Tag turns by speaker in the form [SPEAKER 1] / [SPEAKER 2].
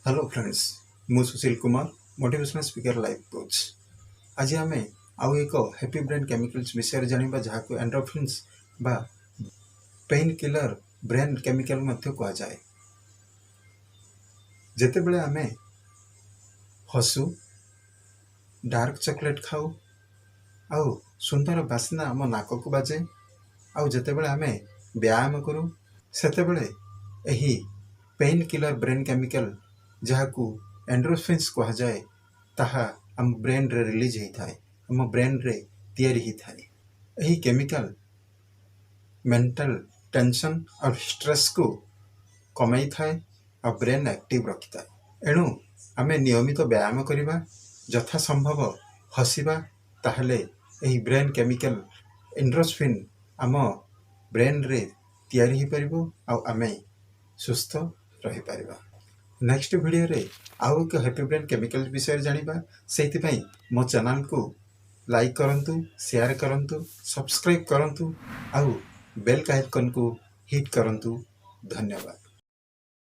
[SPEAKER 1] Hello friends, मु Sushil Kumar motivational speaker life coach. आज आम आउ एक हैप्पी ब्रेन केमिकल्स विषय जानिबा जहाको एंडोर्फिन्स बा पेन किलर ब्रेन केमिकल मध्य कहा जाए। जेतेबेले आमे हसु, डार्क चॉकलेट खाऊ आउ सुंदर बास्ना आम नाक को बाजे आउ जेतेबेले आमे व्यायाम करू सेतेबेले एही पेन किलर ब्रेन केमिकल जहाकू एंडोर्फिन्स कहा जाए ताहा आम ब्रेन रे रिलीज होता है, आम ब्रेन रे तैयारी होता है। यही केमिकल मेंटल टेंशन और स्ट्रेस को कमाई थाए और ब्रेन एक्टिव रखी थाए। एणु आमे नियमित व्यायाम करिबा, यथा संभव हसिबा, ताहले एही ब्रेन केमिकल एंडोर्फिन आम ब्रेन रे तैयारी हो परिबो आ आमे सुस्थ रही परिबा। नेक्स्ट वीडियो रे आउ एक हैप्पी ब्रेन केमिकल विषय जानिबा। सेति पई मो चैनल को लाइक करंतु, शेयर करंतु, सब्सक्राइब करंतु आउ बेल आइकन को हिट करंतु। धन्यवाद।